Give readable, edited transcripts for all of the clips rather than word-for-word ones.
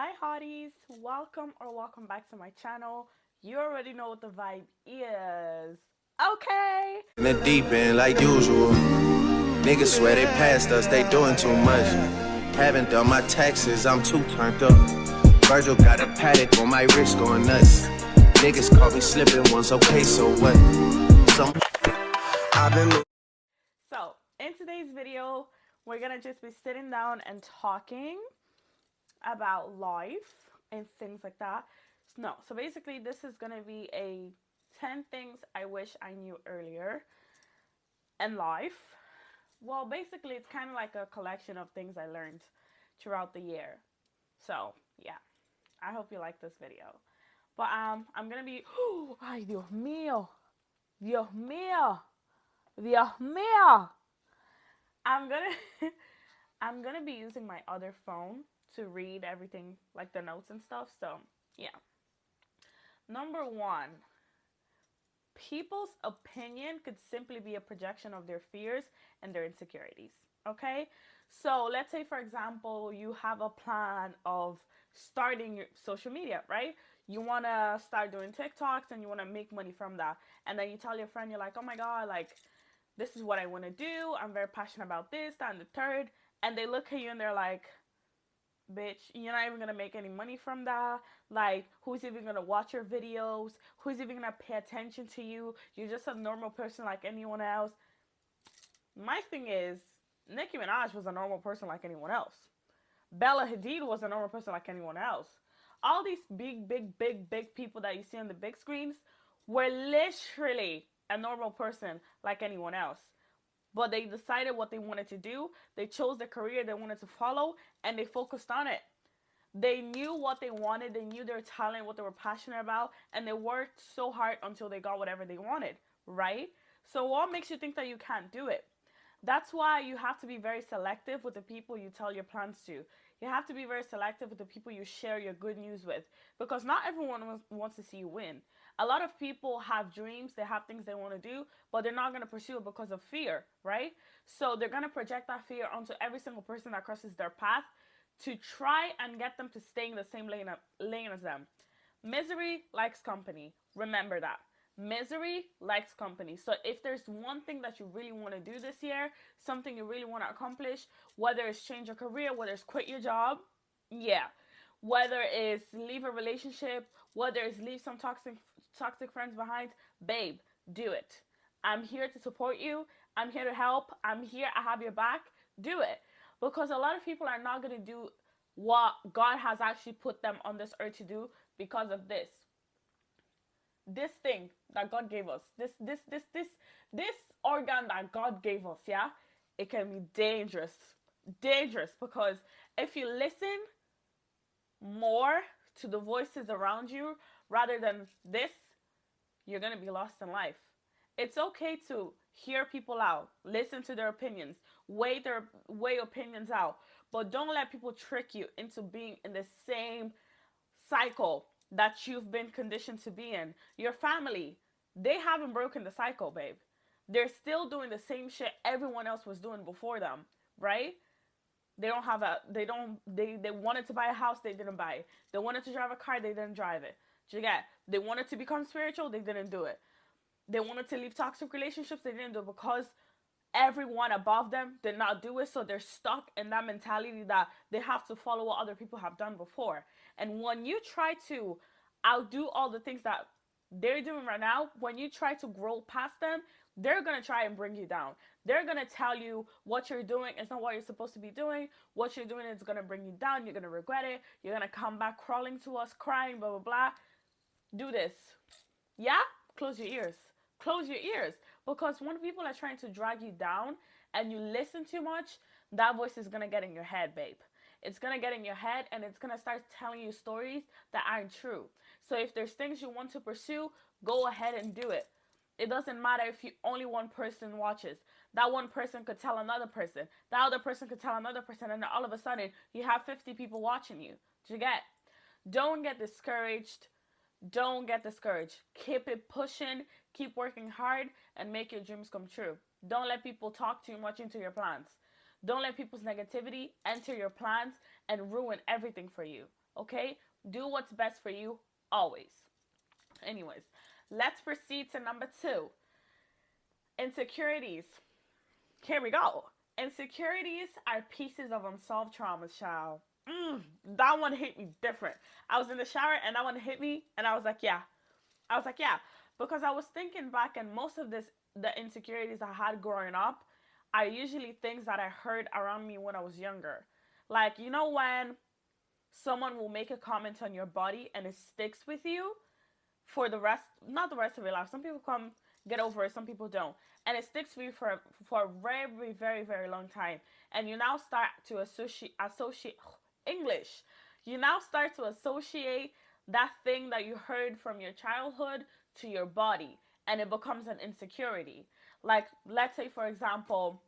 Hi hotties, welcome back to my channel. You already know what the vibe is. Okay. In the deep end, like usual. Niggas swear they passed us, they doing too much. Haven't done my taxes, I'm too turned up. Virgil got a paddock on my wrist going nuts. Niggas caught me slipping once, okay, so what? I've been. So, in today's video, we're gonna just be sitting down and talking about life and things like that. No, so basically, this is gonna be a 10 things I wish I knew earlier in life. Well, basically, it's kind of like a collection of things I learned throughout the year. So, yeah, I hope you like this video. But I'm gonna be. Ay, Dios mío, Dios mío, Dios mío. I'm gonna I'm gonna be using my other phone to read everything, like the notes and stuff. So yeah. Number one, people's opinion could simply be a projection of their fears and their insecurities. Okay? So let's say, for example, you have a plan of starting your social media, right? You want to start doing TikToks and you want to make money from that. And then you tell your friend, you're like, oh my God, like, this is what I want to do. I'm very passionate about this, that, and the third. And they look at you and they're like, bitch, you're not even gonna make any money from that. Like, who's even gonna watch your videos? Who's even gonna pay attention to you? You're just a normal person like anyone else. My thing is, Nicki Minaj was a normal person like anyone else. Bella Hadid was a normal person like anyone else. All these big people that you see on the big screens were literally a normal person like anyone else. But they decided what they wanted to do. They chose the career they wanted to follow and they focused on it. They knew what they wanted, they knew their talent, what they were passionate about, and they worked so hard until they got whatever they wanted, right? So, what makes you think that you can't do it? That's why you have to be very selective with the people you tell your plans to. You have to be very selective with the people you share your good news with because not everyone wants to see you win. A lot of people have dreams, they have things they want to do, but they're not going to pursue it because of fear, right? So they're going to project that fear onto every single person that crosses their path to try and get them to stay in the same lane as them. Misery likes company. Remember that. Misery likes company. So if there's one thing that you really want to do this year, something you really want to accomplish, whether it's change your career, whether it's quit your job, yeah. Whether it's leave a relationship, whether it's leave some toxic friends behind, babe, do it. I'm here to support you. I'm here to help. I'm here. I have your back. Do it. Because a lot of people are not going to do what God has actually put them on this earth to do because of this thing that God gave us, this organ that God gave us, yeah, it can be dangerous because if you listen more to the voices around you rather than this, you're gonna be lost in life. It's okay to hear people out, listen to their opinions, weigh opinions out, but don't let people trick you into being in the same cycle that you've been conditioned to be in. Your family, they haven't broken the cycle, babe. They're still doing the same shit everyone else was doing before them, right? They wanted to buy a house, they didn't buy it. They wanted to drive a car, they didn't drive it. Do you get? They wanted to become spiritual, they didn't do it. They wanted to leave toxic relationships, they didn't do it because everyone above them did not do it, so they're stuck in that mentality that they have to follow what other people have done before. And when you try to outdo all the things that they're doing right now, when you try to grow past them, they're going to try and bring you down. They're going to tell you what you're doing is not what you're supposed to be doing. What you're doing is going to bring you down. You're going to regret it. You're going to come back crawling to us, crying, blah, blah, blah. Do this. Yeah? Close your ears. Close your ears. Because when people are trying to drag you down and you listen too much, that voice is going to get in your head, babe. It's going to get in your head and it's going to start telling you stories that aren't true. So if there's things you want to pursue, go ahead and do it. It doesn't matter if you only one person watches. That one person could tell another person. That other person could tell another person. And then all of a sudden, you have 50 people watching you. Do you get? Don't get discouraged. Don't get discouraged. Keep it pushing, keep working hard, and make your dreams come true. Don't let people talk too much into your plans. Don't let people's negativity enter your plans and ruin everything for you. Okay? Do what's best for you always. Anyways, let's proceed to number two, insecurities. Here we go. Insecurities are pieces of unsolved traumas, child. That one hit me different. I was in the shower and that one hit me, and I was like, yeah. I was like, yeah. Because I was thinking back, and most of the insecurities I had growing up, are usually things that I heard around me when I was younger. Like, you know, when someone will make a comment on your body and it sticks with you for the rest, not the rest of your life. Some people come get over it, some people don't, and it sticks with you for a very very very long time. And you now start to associate English. You now start to associate that thing that you heard from your childhood to your body, and it becomes an insecurity. Like, let's say for example,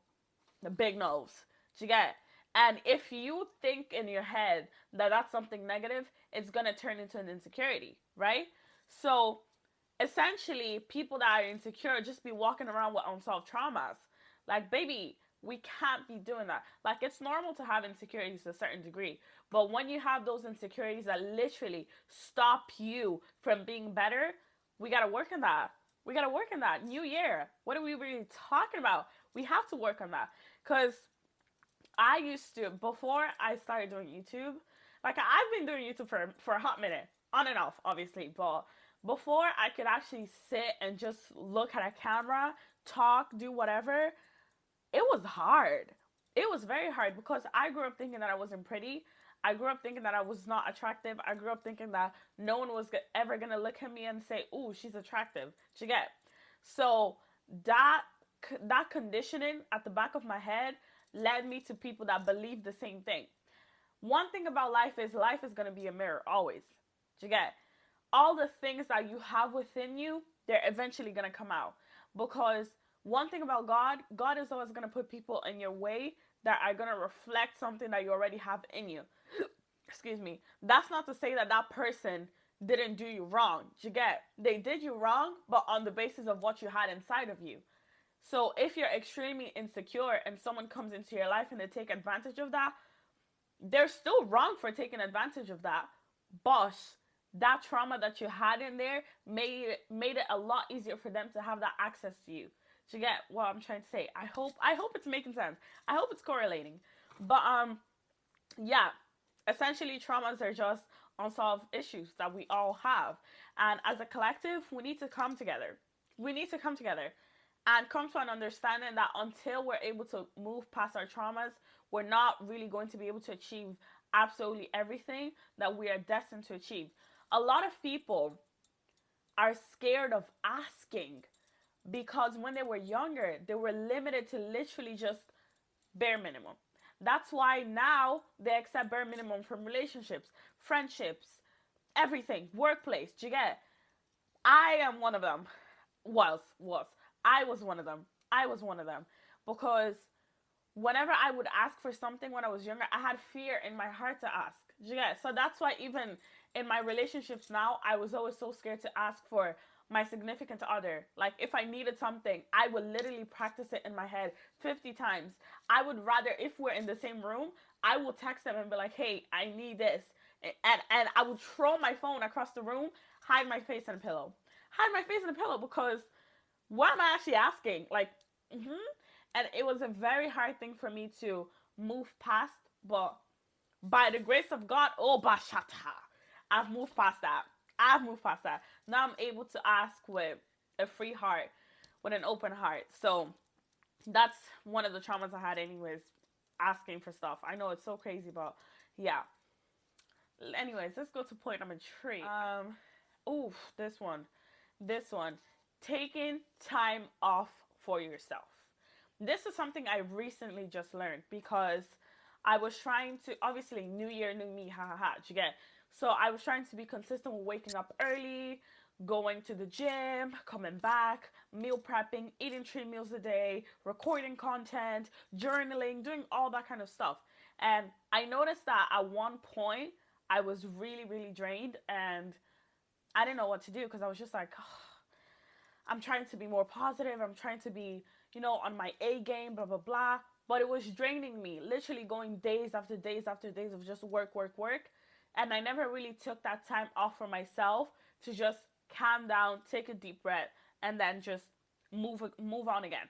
the big nose. Do you get? And if you think in your head that that's something negative, it's gonna turn into an insecurity, right? So essentially, people that are insecure just be walking around with unsolved traumas. Like, baby, we can't be doing that. Like, it's normal to have insecurities to a certain degree, but when you have those insecurities that literally stop you from being better, we gotta work on that. We gotta work on that. New year. What are we really talking about? We have to work on that. Because I used to, before I started doing YouTube, like, I've been doing YouTube for a hot minute, on and off, obviously, but before I could actually sit and just look at a camera, talk, do whatever, it was hard. It was very hard because I grew up thinking that I wasn't pretty. I grew up thinking that I was not attractive. I grew up thinking that no one was ever gonna look at me and say, "Ooh, she's attractive." Do you get? So that that conditioning at the back of my head led me to people that believe the same thing. One thing about life is gonna be a mirror always. Do you get? All the things that you have within you, they're eventually gonna come out. Because one thing about God, God is always gonna put people in your way that are gonna reflect something that you already have in you. Excuse me. That's not to say that that person didn't do you wrong. You get? They did you wrong, but on the basis of what you had inside of you. So if you're extremely insecure and someone comes into your life and they take advantage of that, they're still wrong for taking advantage of that. But that trauma that you had in there made it a lot easier for them to have that access to you. To get what I'm trying to say. I hope it's making sense. I hope it's correlating. But yeah, essentially traumas are just unsolved issues that we all have. And as a collective, we need to come together. We need to come together and come to an understanding that until we're able to move past our traumas, we're not really going to be able to achieve absolutely everything that we are destined to achieve. A lot of people are scared of asking because when they were younger, they were limited to literally just bare minimum. That's why now they accept bare minimum from relationships, friendships, everything, workplace. Do you get? I am one of them. Was. I was one of them. I was one of them. Because whenever I would ask for something when I was younger, I had fear in my heart to ask. Do you get? So that's why even in my relationships now, I was always so scared to ask for my significant other. Like, if I needed something, I would literally practice it in my head 50 times. I would rather, if we're in the same room, I will text them and be like, hey, I need this. And I would throw my phone across the room, hide my face in a pillow. Hide my face in a pillow because what am I actually asking? Like, and it was a very hard thing for me to move past, but by the grace of God, oh, bashata, I've moved past that. I've moved past that. Now I'm able to ask with a free heart, with an open heart. So that's one of the traumas I had, anyways, asking for stuff. I know it's so crazy, but yeah. Anyways, let's go to point number three. Oof, this one. This one. Taking time off for yourself. This is something I recently just learned because I was trying to, obviously, new year, new me, ha ha ha, you get? So I was trying to be consistent with waking up early, going to the gym, coming back, meal prepping, eating 3 meals a day, recording content, journaling, doing all that kind of stuff. And I noticed that at one point, I was really, really drained and I didn't know what to do because I was just like, oh, I'm trying to be more positive. I'm trying to be, on my A game, blah, blah, blah. But it was draining me, literally going days after days after days of just work, work, work. And I never really took that time off for myself to just calm down, take a deep breath, and then just move on again.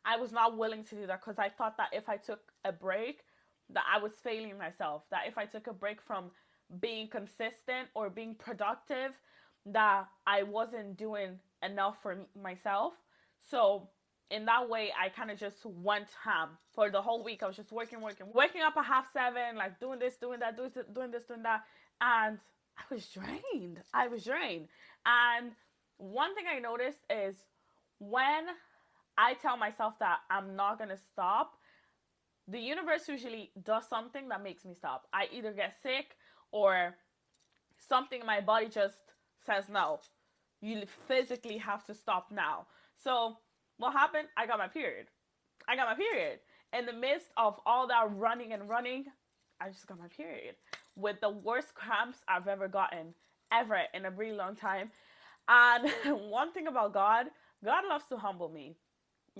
I was not willing to do that because I thought that if I took a break, that I was failing myself. That if I took a break from being consistent or being productive, that I wasn't doing enough for myself. So in that way, I kind of just went ham for the whole week. I was just waking up at 6:30, like doing this, doing that, doing this, doing that, and I was drained. I was drained. And one thing I noticed is when I tell myself that I'm not gonna stop, the universe usually does something that makes me stop. I either get sick or something in my body just says no. You physically have to stop now. So what happened? I got my period. I got my period. In the midst of all that running and running, I just got my period with the worst cramps I've ever gotten, ever in a really long time. And one thing about God, God loves to humble me.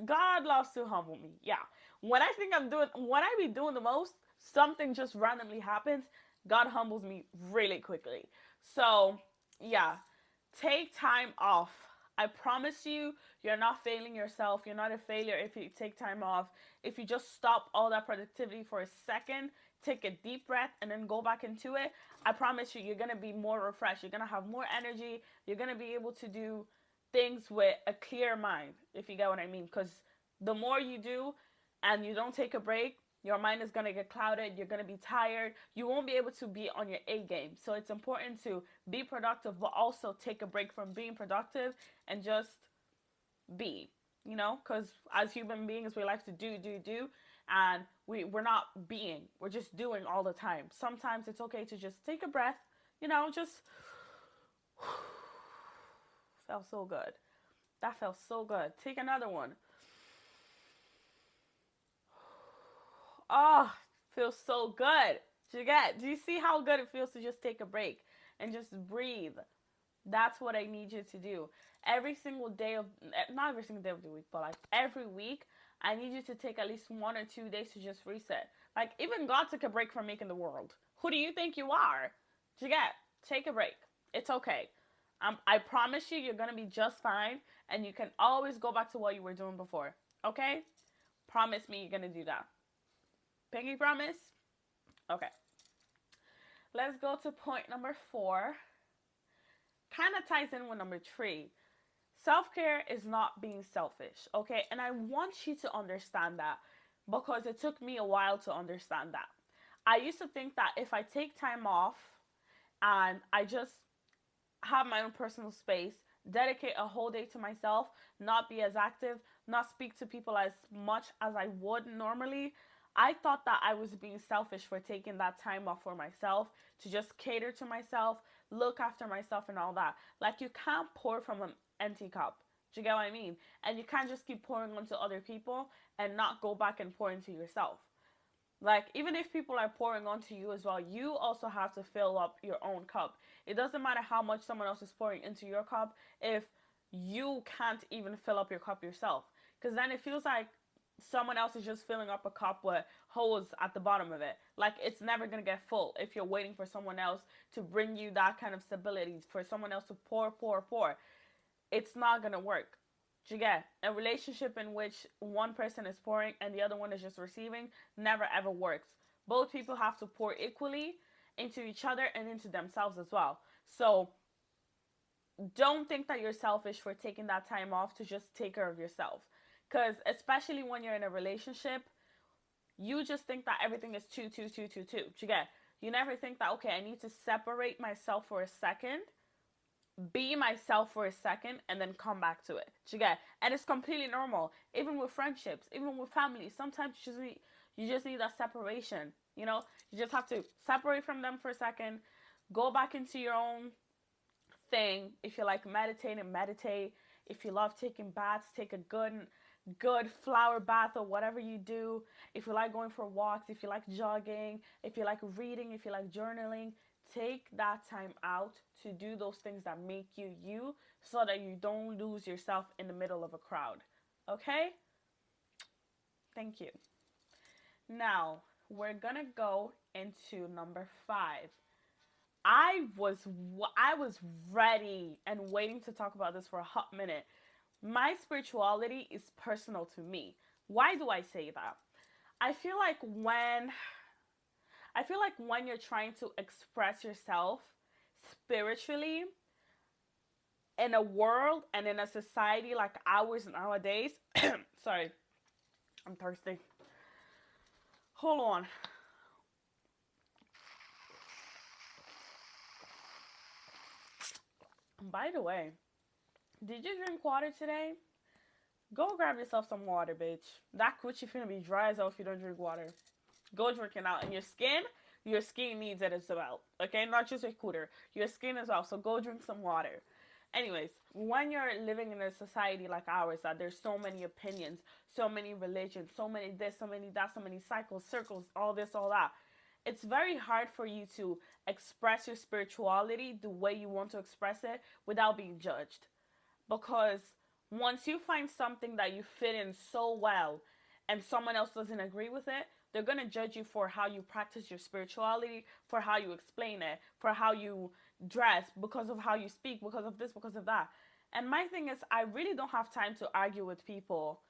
God loves to humble me. Yeah. When I think I'm doing, when I be doing the most, something just randomly happens. God humbles me really quickly. So, yeah, take time off. I promise you, you're not failing yourself. You're not a failure if you take time off. If you just stop all that productivity for a second, take a deep breath, and then go back into it, I promise you, you're going to be more refreshed. You're going to have more energy. You're going to be able to do things with a clear mind, if you get what I mean. Because the more you do and you don't take a break, your mind is going to get clouded. You're going to be tired. You won't be able to be on your A game. So it's important to be productive, but also take a break from being productive and just be, because as human beings, we like to do. And we're not being, we're just doing all the time. Sometimes it's okay to just take a breath, just felt so good. That felt so good. Take another one. Oh, feels so good. Do you see how good it feels to just take a break and just breathe? That's what I need you to do. Every single day of, not every single day of the week, but like every week, I need you to take at least 1 or 2 days to just reset. Like even God took a break from making the world. Who do you think you are? Take a break. It's okay. I promise you, you're gonna be just fine, and you can always go back to what you were doing before. Okay? Promise me you're gonna do that. Pinky promise? Okay. Let's go to point number 4. Kind of ties in with number 3. Self-care is not being selfish, okay? And I want you to understand that because it took me a while to understand that. I used to think that if I take time off and I just have my own personal space, dedicate a whole day to myself, not be as active, not speak to people as much as I would normally, I thought that I was being selfish for taking that time off for myself to just cater to myself, look after myself, and all that. Like, you can't pour from an empty cup. Do you get what I mean? And you can't just keep pouring onto other people and not go back and pour into yourself. Like, even if people are pouring onto you as well, you also have to fill up your own cup. It doesn't matter how much someone else is pouring into your cup if you can't even fill up your cup yourself. Because then it feels like someone else is just filling up a cup with holes at the bottom of it. Like, it's never going to get full if you're waiting for someone else to bring you that kind of stability, for someone else to pour. It's not going to work. Do you get? A relationship in which one person is pouring and the other one is just receiving never ever works. Both people have to pour equally into each other and into themselves as well. So don't think that you're selfish for taking that time off to just take care of yourself. Because especially when you're in a relationship, you just think that everything is two. Do you get? You never think that, okay, I need to separate myself for a second, be myself for a second, and then come back to it. Do you get? And it's completely normal. Even with friendships, even with family, sometimes you just need that separation. You just have to separate from them for a second, go back into your own thing. If you like meditating, meditate. If you love taking baths, take a good flower bath or whatever you do. If you like going for walks, if you like jogging, if you like reading, if you like journaling, take that time out to do those things that make you you, so that you don't lose yourself in the middle of a crowd. Okay? Thank you. Now, we're gonna go into number 5. I was ready and waiting to talk about this for a hot minute. My spirituality is personal to me. Why do I say that? I feel like when I feel like when you're trying to express yourself spiritually in a world and in a society like ours nowadays, sorry, I'm thirsty. Hold on. By the way, did you drink water today? Go grab yourself some water, bitch. That coochie finna be dry as hell if you don't drink water. Go drink it out. And your skin needs it as well. Okay? Not just your cooter. Your skin as well. So go drink some water. Anyways, when you're living in a society like ours that there's so many opinions, so many religions, so many this, so many that, so many cycles, circles, all this, all that, it's very hard for you to express your spirituality the way you want to express it without being judged. Because once you find something that you fit in so well and someone else doesn't agree with it, they're going to judge you for how you practice your spirituality, for how you explain it, for how you dress, because of how you speak, because of this, because of that. And my thing is, I really don't have time to argue with people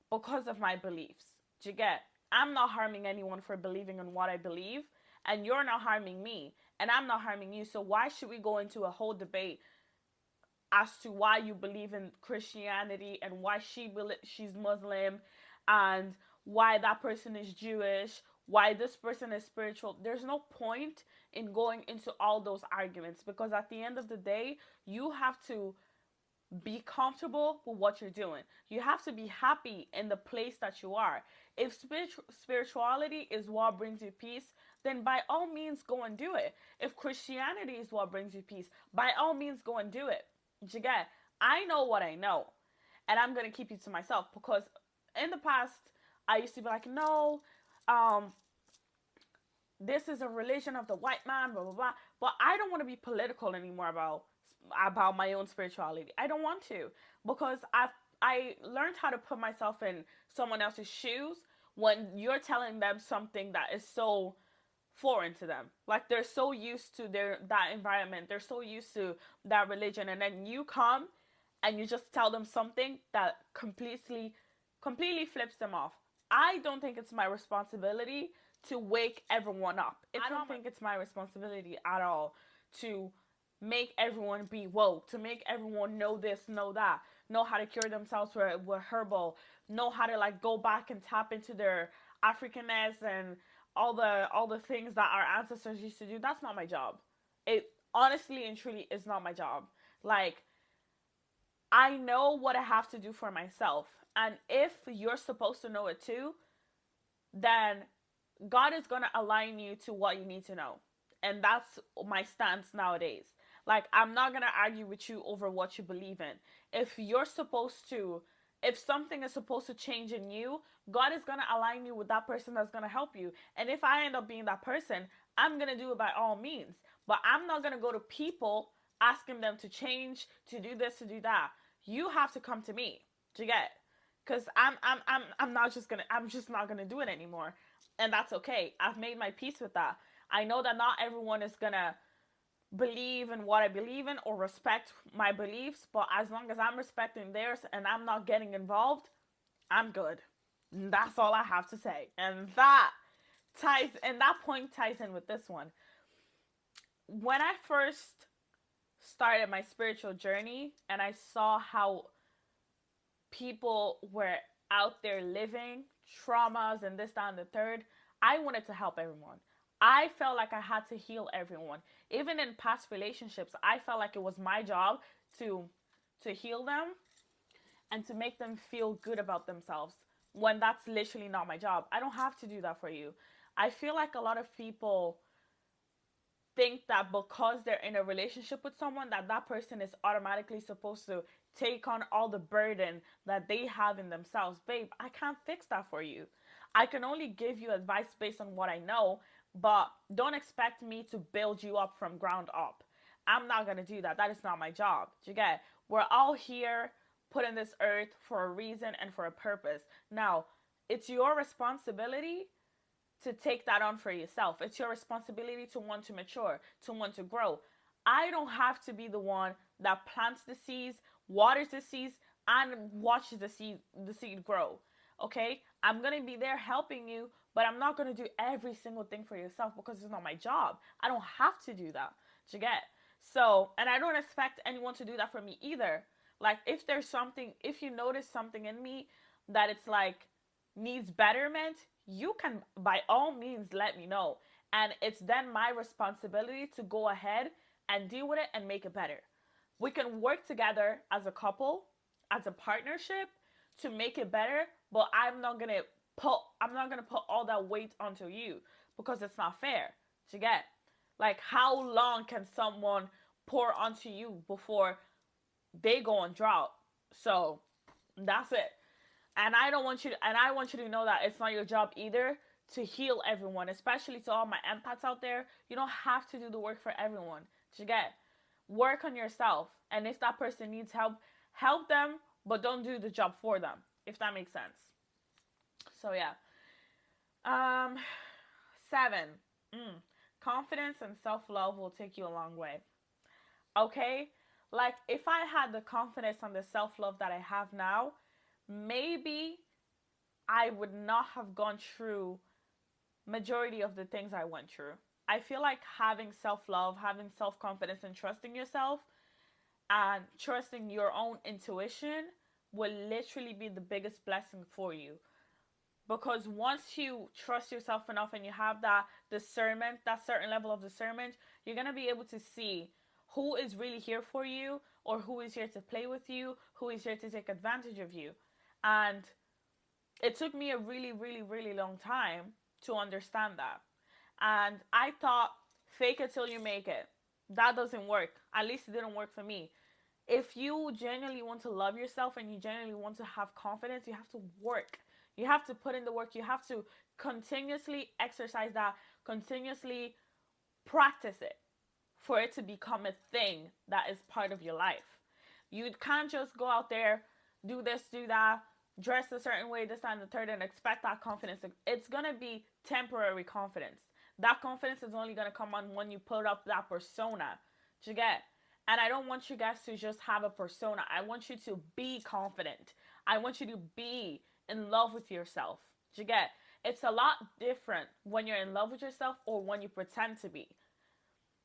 because of my beliefs. Do you get? I'm not harming anyone for believing in what I believe, and you're not harming me, and I'm not harming you. So why should we go into a whole debate as to why you believe in Christianity and why she's Muslim and why that person is Jewish, why this person is spiritual? There's no point in going into all those arguments because at the end of the day, you have to be comfortable with what you're doing. You have to be happy in the place that you are. If spirituality is what brings you peace, then by all means go and do it. If Christianity is what brings you peace, by all means go and do it. You get? I know what I know, and I'm gonna keep it to myself because in the past I used to be like, no, um, this is a religion of the white man, blah blah blah. But I don't want to be political anymore about my own spirituality. I don't want to because I learned how to put myself in someone else's shoes when you're telling them something that is so foreign to them. Like they're so used to that environment, they're so used to that religion, and then you come and you just tell them something that completely flips them off. I don't think it's my responsibility to wake everyone up. I don't think it's my responsibility at all to make everyone be woke, to make everyone know this, know that, know how to cure themselves with herbal, know how to like go back and tap into their Africanness and all the things that our ancestors used to do. That's not my job. It honestly and truly is not my job. Like I know what I have to do for myself. And if you're supposed to know it too, then God is going to align you to what you need to know. And that's my stance nowadays. Like, I'm not going to argue with you over what you believe in. If you're supposed to, if something is supposed to change in you, God is going to align you with that person that's going to help you. And if I end up being that person, I'm going to do it by all means. But I'm not going to go to people asking them to change, to do this, to do that. You have to come to me. Do you get? Because I'm not just gonna, I'm just not gonna do it anymore, and that's okay. I've made my peace with that. I know that not everyone is gonna believe in what I believe in or respect my beliefs, but as long as I'm respecting theirs and I'm not getting involved, I'm good. And that's all I have to say. And that point ties in with this one. When I first started my spiritual journey and I saw how people were out there living traumas and this, that, and the third, I wanted to help everyone. I felt like I had to heal everyone. Even in past relationships, I felt like it was my job to heal them and to make them feel good about themselves when that's literally not my job. I don't have to do that for you. I feel like a lot of people think that because they're in a relationship with someone that that person is automatically supposed to take on all the burden that they have in themselves. Babe, I can't fix that for you. I can only give you advice based on what I know, but don't expect me to build you up from ground up. I'm not going to do that. That is not my job. Do you get? We're all here put in this earth for a reason and for a purpose. Now, it's your responsibility to take that on for yourself. It's your responsibility to want to mature, to want to grow. I don't have to be the one that plants the seeds, waters the seeds, and watches the seed grow. Okay? I'm gonna be there helping you, but I'm not gonna do every single thing for yourself because it's not my job. I don't have to do that. Do you get? So, and I don't expect anyone to do that for me either. Like if there's something, if you notice something in me that it's like needs betterment, you can by all means let me know. And it's then my responsibility to go ahead and deal with it and make it better. We can work together as a couple, as a partnership to make it better, but I'm not gonna put all that weight onto you because it's not fair. To get like how long can someone pour onto you before they go on drought? So that's it. And I want you to know that it's not your job either to heal everyone, especially to all my empaths out there. You don't have to do the work for everyone. You get? Work on yourself. And if that person needs help, help them, but don't do the job for them, if that makes sense. So yeah. Um 7. Mm. Confidence and self-love will take you a long way. Okay? Like if I had the confidence and the self-love that I have now, maybe I would not have gone through majority of the things I went through. I feel like having self-love, having self-confidence and trusting yourself and trusting your own intuition will literally be the biggest blessing for you. Because once you trust yourself enough and you have that discernment, that certain level of discernment, you're going to be able to see who is really here for you or who is here to play with you, who is here to take advantage of you. And it took me a really, really, really long time to understand that. And I thought, fake it till you make it. That doesn't work. At least it didn't work for me. If you genuinely want to love yourself and you genuinely want to have confidence, you have to work. You have to put in the work. You have to continuously exercise that, continuously practice it for it to become a thing that is part of your life. You can't just go out there, do this, do that, dress a certain way, this, that, and the third, and expect that confidence. It's going to be temporary confidence. That confidence is only going to come on when you put up that persona. Do you get? And I don't want you guys to just have a persona. I want you to be confident. I want you to be in love with yourself. Do you get? It's a lot different when you're in love with yourself or when you pretend to be.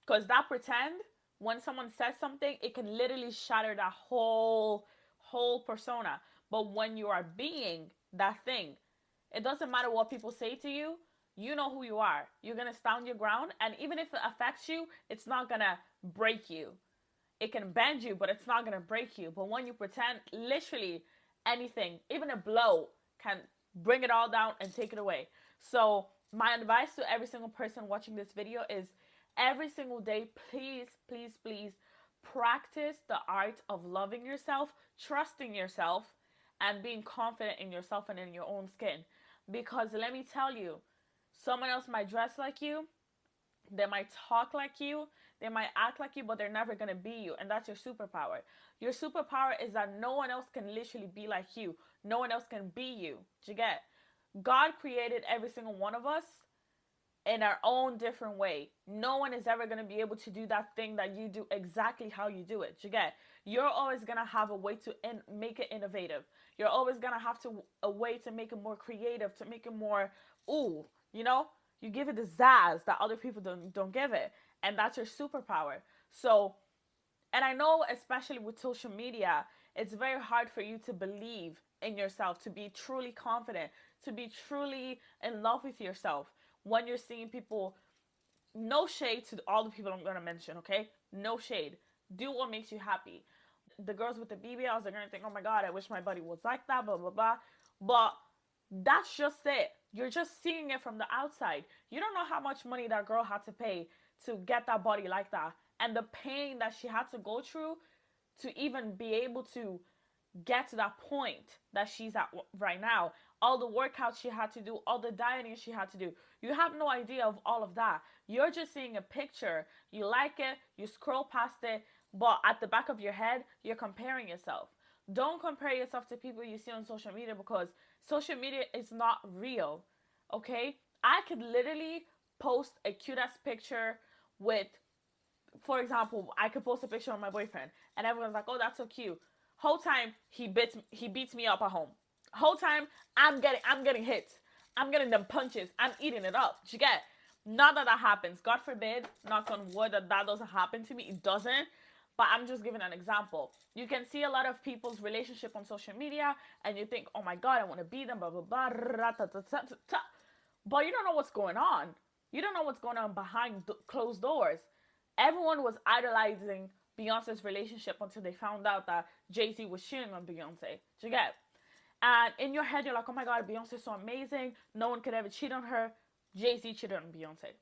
Because that pretend, when someone says something, it can literally shatter that whole persona. But when you are being that thing, it doesn't matter what people say to you. You know who you are. You're going to stand your ground. And even if it affects you, it's not going to break you. It can bend you, but it's not going to break you. But when you pretend, literally anything, even a blow, can bring it all down and take it away. So my advice to every single person watching this video is every single day, please, please, please practice the art of loving yourself, trusting yourself, and being confident in yourself and in your own skin. Because let me tell you, someone else might dress like you, they might talk like you, they might act like you, but they're never going to be you. And that's your superpower. Your superpower is that no one else can literally be like you. No one else can be you. Do you get? God created every single one of us in our own different way. No one is ever going to be able to do that thing that you do exactly how you do it. You get? You're always going to have a way to make it innovative. You're always going to have a way to make it more creative, to make it more, ooh, you know? You give it the zazz that other people don't give it. And that's your superpower. So, and I know especially with social media, it's very hard for you to believe in yourself, to be truly confident, to be truly in love with yourself when you're seeing people. No shade to all the people I'm going to mention, okay? No shade. Do what makes you happy. The girls with the BBLs are going to think, oh my God, I wish my body was like that, blah, blah, blah. But that's just it. You're just seeing it from the outside. You don't know how much money that girl had to pay to get that body like that. And the pain that she had to go through to even be able to get to that point that she's at right now. All the workouts she had to do, all the dieting she had to do. You have no idea of all of that. You're just seeing a picture. You like it, you scroll past it, but at the back of your head, you're comparing yourself. Don't compare yourself to people you see on social media because social media is not real, okay? I could literally post a cute ass picture with, for example, I could post a picture of my boyfriend, and everyone's like, "Oh, that's so cute." Whole time he beats me up at home. Whole time I'm getting hit. I'm getting them punches. I'm eating it up. You get? Not that that happens. God forbid, knock on wood, that that doesn't happen to me. It doesn't. But I'm just giving an example. You can see a lot of people's relationship on social media, and you think, "Oh my God, I want to be them." Blah blah blah. But you don't know what's going on. You don't know what's going on behind closed doors. Everyone was idolizing Beyonce's relationship until they found out that Jay-Z was cheating on Beyonce. Do you get? And in your head, you're like, "Oh my God, Beyonce's so amazing. No one could ever cheat on her." Jay-Z cheated on Beyonce.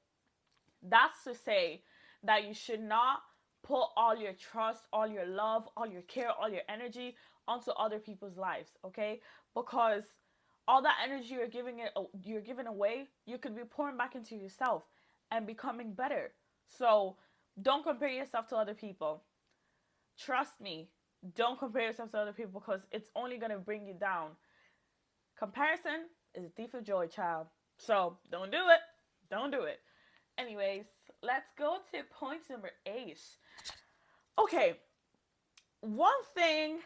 That's to say that you should not put all your trust, all your love, all your care, all your energy onto other people's lives, okay? Because all that energy you're giving away, you could be pouring back into yourself and becoming better. So don't compare yourself to other people. Trust me, don't compare yourself to other people because it's only gonna bring you down. Comparison is a thief of joy, child. So don't do it. Don't do it. Anyways, let's go to point number 8. Okay, one thing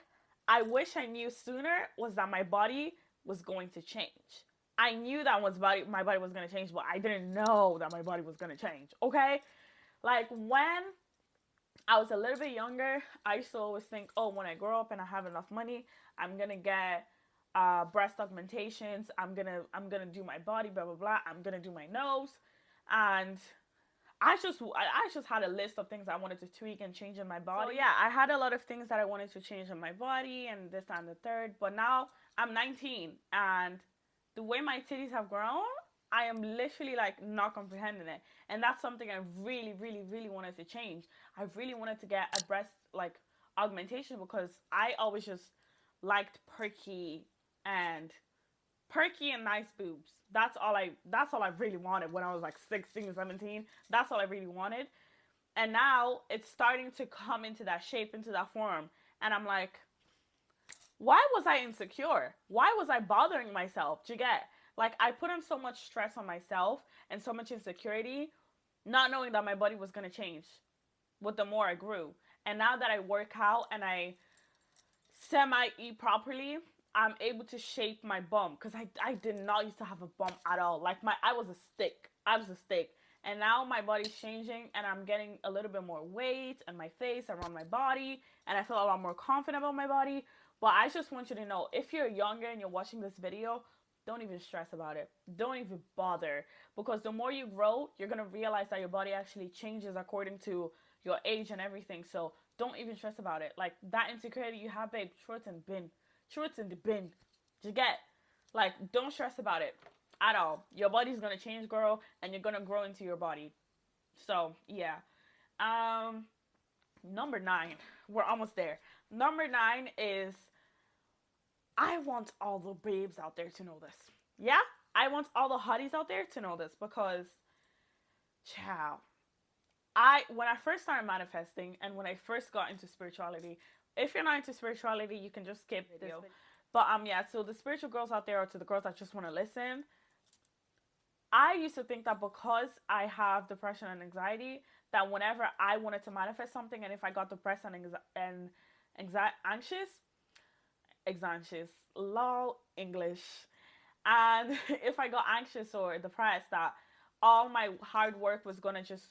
I wish I knew sooner was that my body was going to change. I knew that my body was going to change, but I didn't know that my body was going to change. Okay? Like when I was a little bit younger, I used to always think, "Oh, when I grow up and I have enough money, I'm going to get breast augmentations. I'm gonna do my body, blah blah blah. I'm gonna do my nose." And I just had a list of things I wanted to tweak and change in my body. So yeah, I had a lot of things that I wanted to change in my body and this and the third. But now I'm 19, and the way my titties have grown, I am literally like not comprehending it. And that's something I really, really, really wanted to change. I really wanted to get a breast like augmentation because I always just liked and perky and nice boobs. That's all I really wanted when I was like 16, 17. That's all I really wanted. And now it's starting to come into that shape, into that form. And I'm like, why was I insecure? Why was I bothering myself? Do you get? Like I put on so much stress on myself and so much insecurity, not knowing that my body was gonna change with the more I grew. And now that I work out and I semi eat properly, I'm able to shape my bum because I did not used to have a bum at all. Like I was a stick. I was a stick. And now my body's changing and I'm getting a little bit more weight on my face, around my body, and I feel a lot more confident about my body. But I just want you to know, if you're younger and you're watching this video, don't even stress about it. Don't even bother. Because the more you grow, you're going to realize that your body actually changes according to your age and everything. So don't even stress about it. Like that insecurity you have, babe, throw it in the bin. Throw it in the bin. You get? Like, don't stress about it at all. Your body's going to change, girl, and you're going to grow into your body. So, yeah. Um, Number 9. We're almost there. Number 9 is I want all the babes out there to know this. Yeah? I want all the hotties out there to know this because, chow. When I first started manifesting and when I first got into spirituality, if you're not into spirituality, you can just skip this video. But yeah, so the spiritual girls out there, or to the girls that just want to listen, I used to think that because I have depression and anxiety, that whenever I wanted to manifest something, and if I got depressed and anxious, lol, English, and if I got anxious or depressed, that all my hard work was gonna just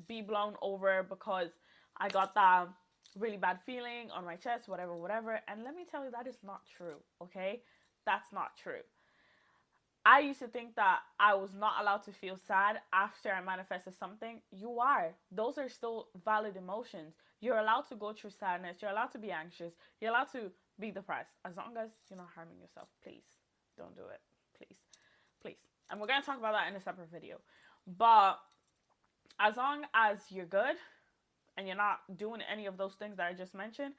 be blown over because I got that really bad feeling on my chest, whatever, whatever. And let me tell you, that is not true, okay? That's not true. I used to think that I was not allowed to feel sad after I manifested something. You are. Those are still valid emotions. You're allowed to go through sadness. You're allowed to be anxious. You're allowed to be depressed. As long as you're not harming yourself. Please, don't do it. Please. Please. And we're going to talk about that in a separate video. But as long as you're good and you're not doing any of those things that I just mentioned,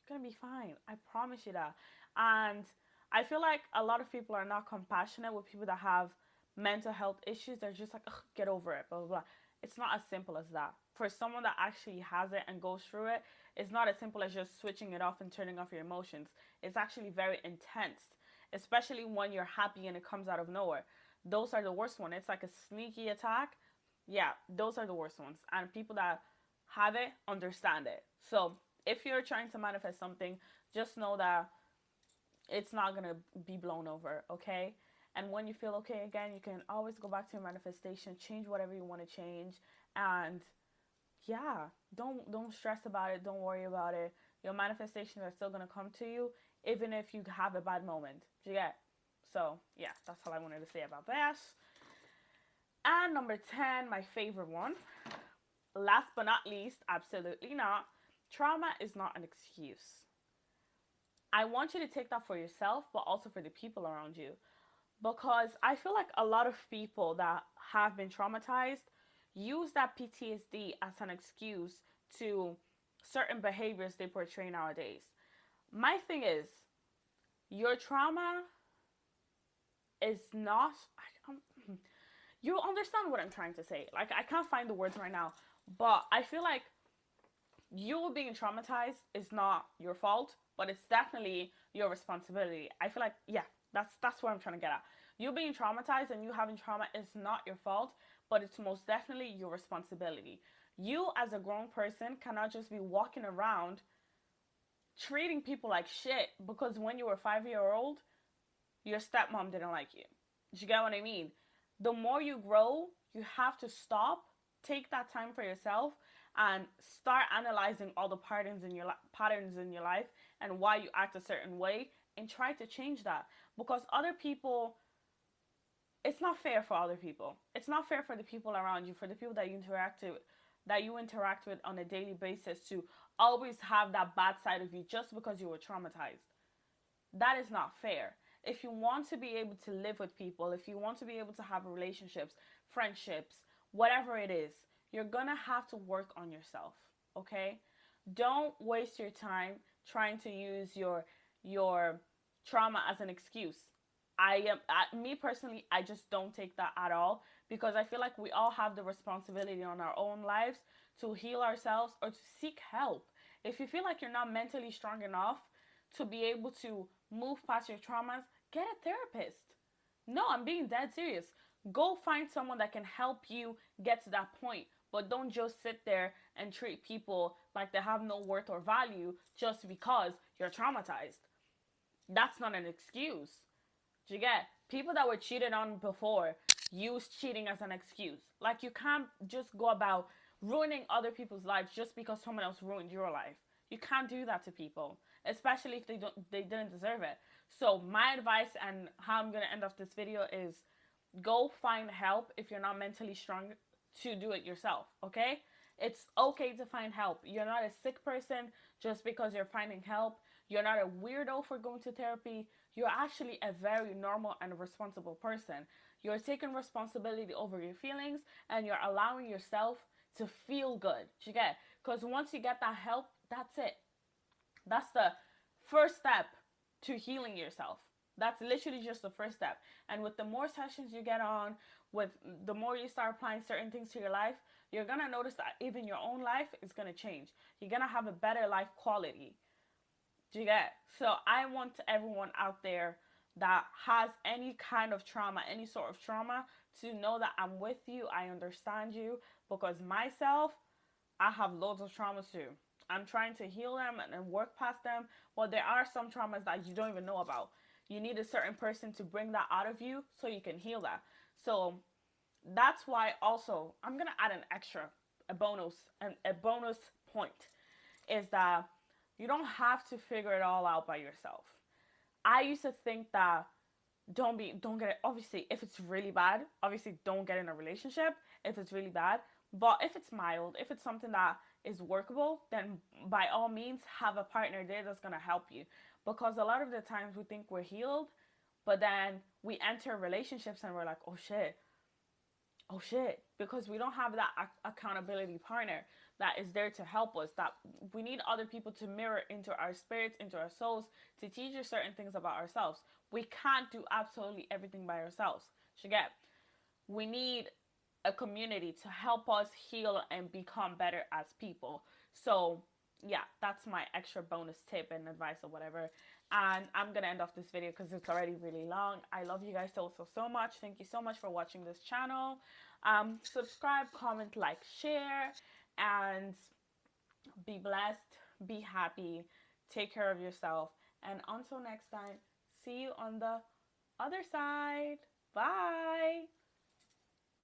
you're going to be fine. I promise you that. And I feel like a lot of people are not compassionate with people that have mental health issues. They're just like, ugh, get over it, blah, blah, blah. It's not as simple as that. For someone that actually has it and goes through it, it's not as simple as just switching it off and turning off your emotions. It's actually very intense, especially when you're happy and it comes out of nowhere. those are the worst ones. It's like a sneaky attack. Yeah, those are the worst ones. And people that have it understand it. So if you're trying to manifest something, just know that it's not gonna be blown over, okay? And when you feel okay again, you can always go back to your manifestation, change whatever you want to change, and yeah, don't stress about it, don't worry about it. Your manifestations are still gonna come to you, even if you have a bad moment. Do you get? So yeah, that's all I wanted to say about that. And number 10, my favorite one. Last but not least, absolutely not. Trauma is not an excuse. I want you to take that for yourself, but also for the people around you. Because I feel like a lot of people that have been traumatized use that PTSD as an excuse to certain behaviors they portray nowadays. My thing is, your trauma is not. You understand what I'm trying to say. Like, I can't find the words right now, but I feel like you being traumatized is not your fault, but it's definitely your responsibility. I feel like, yeah, that's what I'm trying to get at. You being traumatized and you having trauma is not your fault, but it's most definitely your responsibility. You as a grown person cannot just be walking around treating people like shit because when you were 5 year old, your stepmom didn't like you. Do you get what I mean? The more you grow, you have to stop, take that time for yourself, and start analyzing all the patterns in your life and why you act a certain way, and try to change that. Because other people, it's not fair for other people. It's not fair for the people around you, for the people that you interact with on a daily basis, to always have that bad side of you just because you were traumatized. That is not fair. If you want to be able to live with people, if you want to be able to have relationships, friendships, whatever it is, you're gonna have to work on yourself, okay? Don't waste your time trying to use your trauma as an excuse. Me personally, I just don't take that at all, because I feel like we all have the responsibility on our own lives to heal ourselves or to seek help. If you feel like you're not mentally strong enough to be able to move past your traumas, get a therapist. No, I'm being dead serious. Go find someone that can help you get to that point. But don't just sit there and treat people like they have no worth or value just because you're traumatized. That's not an excuse. Do you get? People that were cheated on before use cheating as an excuse. Like, you can't just go about ruining other people's lives just because someone else ruined your life. You can't do that to people, especially if they didn't deserve it. So my advice and how I'm gonna end off this video is, go find help if you're not mentally strong to do it yourself, okay? It's okay to find help. You're not a sick person just because you're finding help. You're not a weirdo for going to therapy. You're actually a very normal and responsible person. You're taking responsibility over your feelings and you're allowing yourself to feel good. You get? Because once you get that help, that's it. That's the first step to healing yourself. That's literally just the first step. And with the more sessions you get on, with the more you start applying certain things to your life, you're gonna notice that even your own life is gonna change. You're gonna have a better life quality. Do you get? So I want everyone out there that has any kind of trauma, any sort of trauma, to know that I'm with you, I understand you, because myself, I have loads of traumas too. I'm trying to heal them and work past them. But there are some traumas that you don't even know about. You need a certain person to bring that out of you so you can heal that. So that's why also I'm gonna add an extra, a bonus point is that you don't have to figure it all out by yourself. I used to think that don't get it. Obviously, if it's really bad, obviously don't get in a relationship if it's really bad. But if it's mild, if it's something that is workable, then by all means have a partner there that's gonna help you. Because a lot of the times we think we're healed, but then we enter relationships and we're like, oh shit, because we don't have that accountability partner that is there to help us. That we need other people to mirror into our spirits, into our souls, to teach us certain things about ourselves. We can't do absolutely everything by ourselves. You get? We need a community to help us heal and become better as people. So yeah, that's my extra bonus tip and advice or whatever. And I'm gonna end off this video because it's already really long. I love you guys so much. Thank you so much for watching this channel. Subscribe, comment, like, share, and be blessed, be happy, take care of yourself, and until next time, see you on the other side. Bye.